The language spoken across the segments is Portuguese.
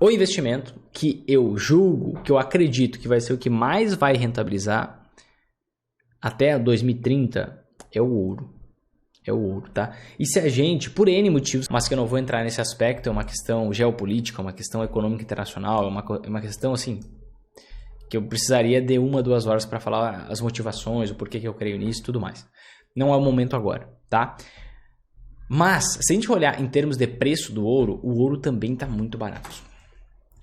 O investimento que eu julgo, que eu acredito que vai ser o que mais vai rentabilizar até 2030 é o ouro. É o ouro, tá? E se a gente, por N motivos, mas que eu não vou entrar nesse aspecto, é uma questão geopolítica, uma questão econômica internacional, é uma questão assim, que eu precisaria de 1 a 2 horas para falar as motivações, o porquê que eu creio nisso e tudo mais. Não é o momento agora, tá? Mas, se a gente olhar em termos de preço do ouro, o ouro também está muito barato.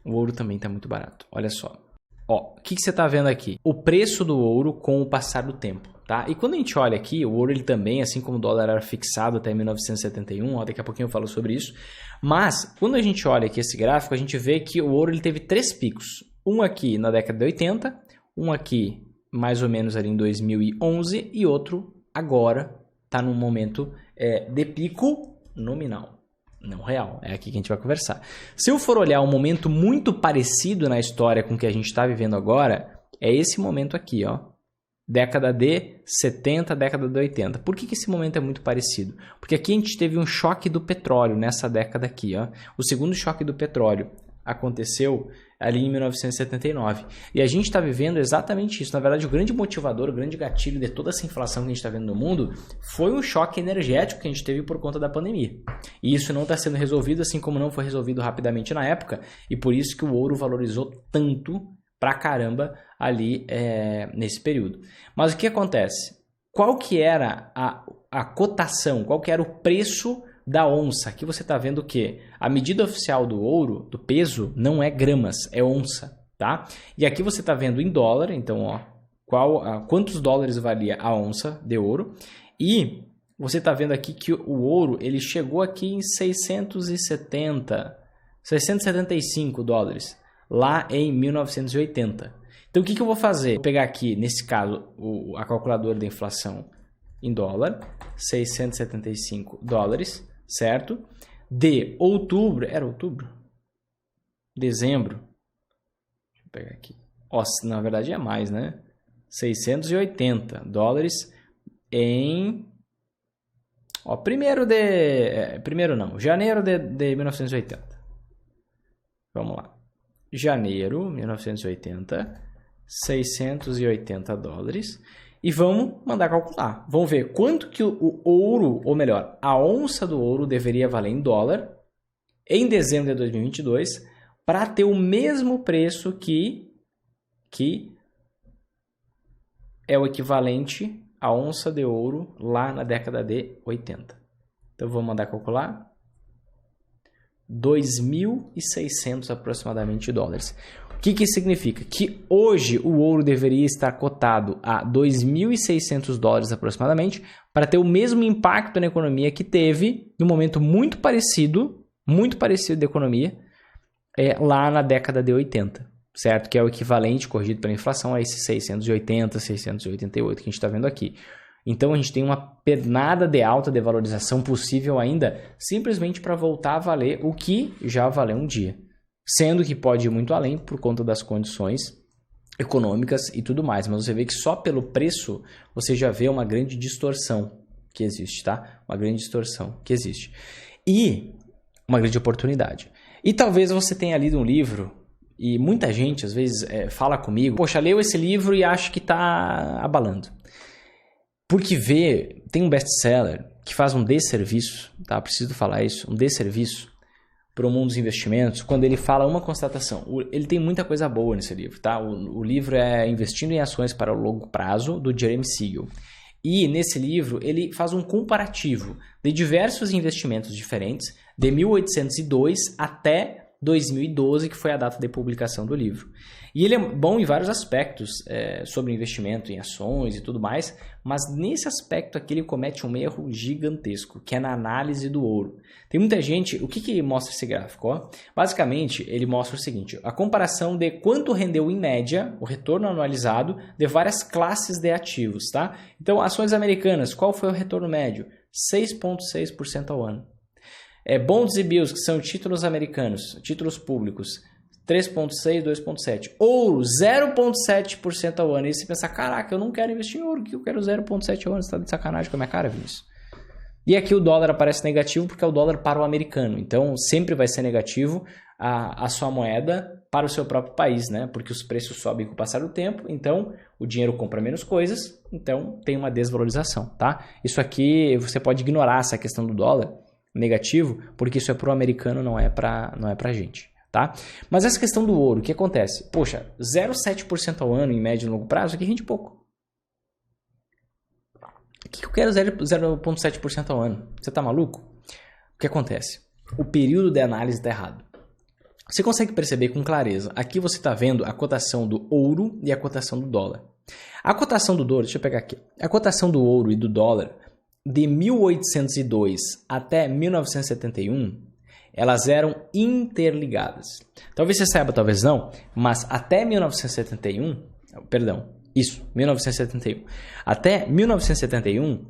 O ouro também está muito barato. Olha só. Ó, o que você está vendo aqui? O preço do ouro com o passar do tempo, tá? E quando a gente olha aqui, o ouro ele também, assim como o dólar era fixado até 1971, ó, daqui a pouquinho eu falo sobre isso. Mas, quando a gente olha aqui esse gráfico, a gente vê que o ouro ele teve 3 picos. Um aqui na década de 80, um aqui mais ou menos ali em 2011 e outro agora está num momento de pico nominal. Não real, é aqui que a gente vai conversar. Se eu for olhar um momento muito parecido na história com o que a gente está vivendo agora, é esse momento aqui, ó. Década de 70, década de 80. Por que esse momento é muito parecido? Porque aqui a gente teve um choque do petróleo nessa década aqui, ó. O segundo choque do petróleo aconteceu ali em 1979. E a gente está vivendo exatamente isso. Na verdade, o grande motivador, o grande gatilho de toda essa inflação que a gente está vendo no mundo foi um choque energético que a gente teve por conta da pandemia. E isso não está sendo resolvido, assim como não foi resolvido rapidamente na época. E por isso que o ouro valorizou tanto pra caramba ali nesse período. Mas o que acontece? Qual que era a cotação? Qual que era o preço da onça? Aqui você está vendo o quê? A medida oficial do ouro, do peso, não é gramas, é onça, tá? E aqui você está vendo em dólar, então, ó, quantos dólares valia a onça de ouro? E você está vendo aqui que o ouro, ele chegou aqui em 675 dólares, lá em 1980. Então, o que eu vou fazer? Vou pegar aqui, nesse caso, a calculadora da inflação em dólar, 675 dólares, certo? De outubro, era outubro? Dezembro. Deixa eu pegar aqui. Ó, na verdade é mais, né? 680 dólares em... Ó, janeiro de 1980. Vamos lá. Janeiro 1980, 680 dólares. E vamos mandar calcular. Vamos ver quanto que o ouro, ou melhor, a onça do ouro deveria valer em dólar em dezembro de 2022 para ter o mesmo preço que é o equivalente à onça de ouro lá na década de 80. Então, vou mandar calcular. 2.600 aproximadamente dólares. O que isso significa? Que hoje o ouro deveria estar cotado a 2.600 dólares aproximadamente para ter o mesmo impacto na economia que teve num momento muito parecido da economia lá na década de 80, certo? Que é o equivalente, corrigido pela inflação, a esses 680, 688 que a gente está vendo aqui. Então a gente tem uma pernada de alta de valorização possível ainda, simplesmente para voltar a valer o que já valeu um dia. Sendo que pode ir muito além por conta das condições econômicas e tudo mais. Mas você vê que só pelo preço você já vê uma grande distorção que existe, tá? Uma grande distorção que existe. E uma grande oportunidade. E talvez você tenha lido um livro e muita gente às vezes fala comigo, poxa, leu esse livro e acho que está abalando. Porque tem um best-seller que faz um desserviço, tá? Preciso falar isso, um desserviço para o mundo dos investimentos, quando ele fala uma constatação. Ele tem muita coisa boa nesse livro, tá? O livro é Investindo em Ações para o Longo Prazo, do Jeremy Siegel. E nesse livro ele faz um comparativo de diversos investimentos diferentes, de 1802 até 2012, que foi a data de publicação do livro. E ele é bom em vários aspectos sobre investimento em ações e tudo mais, mas nesse aspecto aqui ele comete um erro gigantesco, que é na análise do ouro. Tem muita gente... O que mostra esse gráfico? Ó? Basicamente, ele mostra o seguinte, a comparação de quanto rendeu em média, o retorno anualizado, de várias classes de ativos. Tá? Então, ações americanas, qual foi o retorno médio? 6,6% ao ano. Bonds e bills, que são títulos americanos, títulos públicos, 3,6%, 2,7%. Ouro, 0,7% ao ano. E você pensa, caraca, eu não quero investir em ouro, que eu quero 0,7% ao ano. Você tá de sacanagem com a minha cara, Vinícius? E aqui o dólar aparece negativo porque é o dólar para o americano. Então, sempre vai ser negativo a sua moeda para o seu próprio país, né? Porque os preços sobem com o passar do tempo, então o dinheiro compra menos coisas, então tem uma desvalorização, tá? Isso aqui você pode ignorar essa questão do dólar negativo, porque isso é para o americano, não é para gente, tá? Mas essa questão do ouro, o que acontece? Poxa, 0,7% ao ano em médio e longo prazo, aqui rende pouco. O que eu quero 0,7% ao ano? Você tá maluco? O que acontece? O período de análise está errado. Você consegue perceber com clareza. Aqui você está vendo a cotação do ouro e a cotação do dólar. A cotação do dólar, deixa eu pegar aqui. A cotação do ouro e do dólar de 1802 até 1971, elas eram interligadas. Talvez você saiba, talvez não, mas até 1971, perdão, isso, 1971. Até 1971,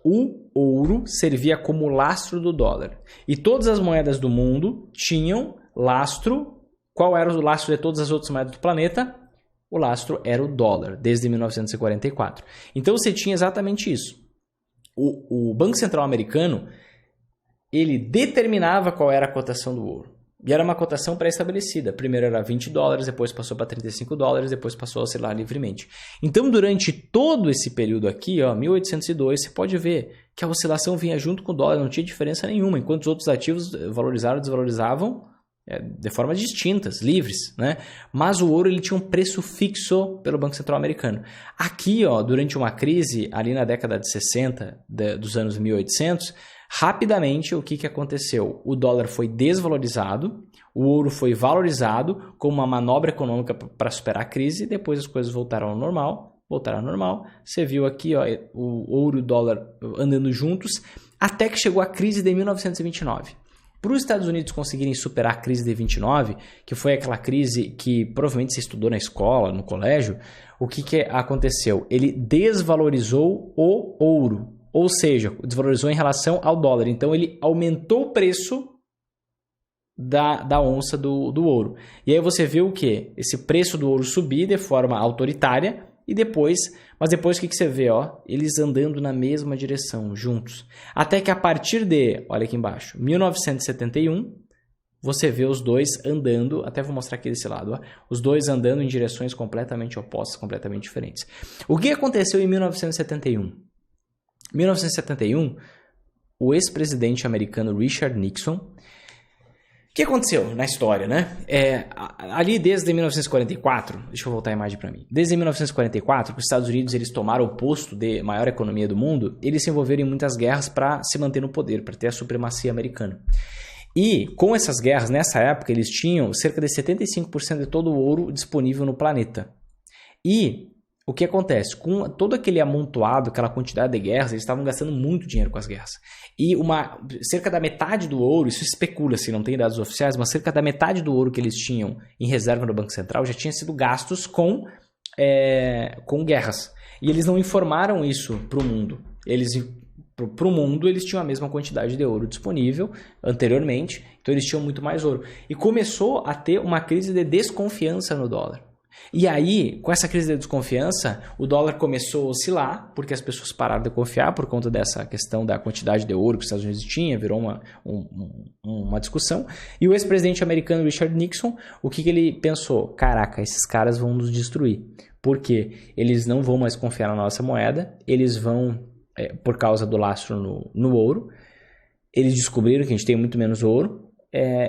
o ouro servia como lastro do dólar. E todas as moedas do mundo tinham lastro. Qual era o lastro de todas as outras moedas do planeta? O lastro era o dólar, desde 1944. Então você tinha exatamente isso. O Banco Central americano, ele determinava qual era a cotação do ouro. E era uma cotação pré-estabelecida. Primeiro era $20, depois passou para $35, depois passou a oscilar livremente. Então, durante todo esse período aqui, 1802, você pode ver que a oscilação vinha junto com o dólar, não tinha diferença nenhuma, enquanto os outros ativos valorizaram e desvalorizavam de formas distintas, livres, né? Mas o ouro ele tinha um preço fixo pelo Banco Central americano. Aqui, durante uma crise, ali na década de 60, dos anos 1800, rapidamente o que aconteceu? O dólar foi desvalorizado, o ouro foi valorizado como uma manobra econômica para superar a crise, e depois as coisas voltaram ao normal. Você viu aqui o ouro e o dólar andando juntos, até que chegou a crise de 1929. Para os Estados Unidos conseguirem superar a crise de 29, que foi aquela crise que provavelmente você estudou na escola, no colégio, o que aconteceu? Ele desvalorizou o ouro, ou seja, desvalorizou em relação ao dólar. Então ele aumentou o preço da onça do ouro. E aí você vê o quê? Esse preço do ouro subir de forma autoritária, e depois o que você vê? Eles andando na mesma direção, juntos. Até que a partir de, olha aqui embaixo, 1971, você vê os dois andando, até vou mostrar aqui desse lado, os dois andando em direções completamente opostas, completamente diferentes. O que aconteceu em 1971? 1971, o ex-presidente americano Richard Nixon. O que aconteceu na história, né? Ali desde 1944, deixa eu voltar a imagem para mim. Desde 1944, que os Estados Unidos eles tomaram o posto de maior economia do mundo, eles se envolveram em muitas guerras para se manter no poder, para ter a supremacia americana. E com essas guerras, nessa época, eles tinham cerca de 75% de todo o ouro disponível no planeta. E o que acontece? Com todo aquele amontoado, aquela quantidade de guerras, eles estavam gastando muito dinheiro com as guerras. E cerca da metade do ouro, isso especula-se, não tem dados oficiais, mas cerca da metade do ouro que eles tinham em reserva no Banco Central já tinha sido gastos com guerras. E eles não informaram isso para o mundo. Para o mundo, eles tinham a mesma quantidade de ouro disponível anteriormente, então eles tinham muito mais ouro. E começou a ter uma crise de desconfiança no dólar. E aí, com essa crise de desconfiança, o dólar começou a oscilar, porque as pessoas pararam de confiar por conta dessa questão da quantidade de ouro que os Estados Unidos tinha, virou uma discussão. E o ex-presidente americano Richard Nixon, o que ele pensou? Caraca, esses caras vão nos destruir, porque eles não vão mais confiar na nossa moeda, eles vão, por causa do lastro no ouro, eles descobriram que a gente tem muito menos ouro,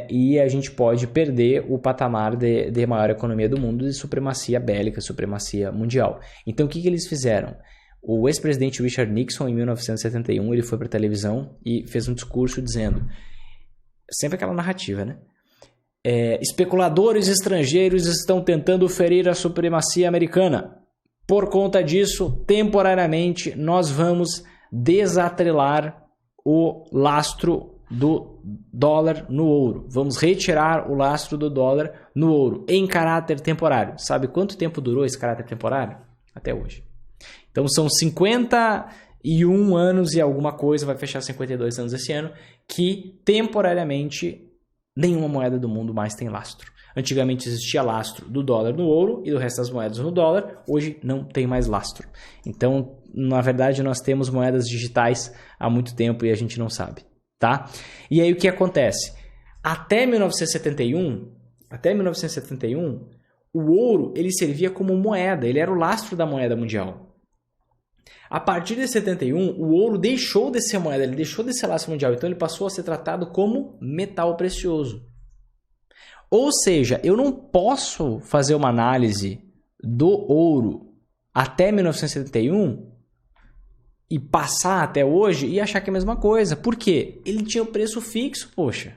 e a gente pode perder o patamar de maior economia do mundo, de supremacia bélica, supremacia mundial. Então o que eles fizeram? O ex-presidente Richard Nixon, em 1971, ele foi para a televisão e fez um discurso dizendo, sempre aquela narrativa, né? Especuladores estrangeiros estão tentando ferir a supremacia americana. Por conta disso, temporariamente, nós vamos desatrelar o lastro do dólar no ouro. Vamos retirar o lastro do dólar no ouro em caráter temporário. Sabe quanto tempo durou esse caráter temporário? Até hoje. Então são 51 anos e alguma coisa, vai fechar 52 anos esse ano, que temporariamente nenhuma moeda do mundo mais tem lastro. Antigamente existia lastro do dólar no ouro e do resto das moedas no dólar, hoje não tem mais lastro. Então, na verdade, nós temos moedas digitais há muito tempo e a gente não sabe. Tá? E aí o que acontece? Até 1971, o ouro ele servia como moeda, ele era o lastro da moeda mundial. A partir de 71, o ouro deixou de ser moeda, ele deixou de ser lastro mundial, então ele passou a ser tratado como metal precioso. Ou seja, eu não posso fazer uma análise do ouro até 1971 e passar até hoje e achar que é a mesma coisa. Por quê? Ele tinha o preço fixo, poxa.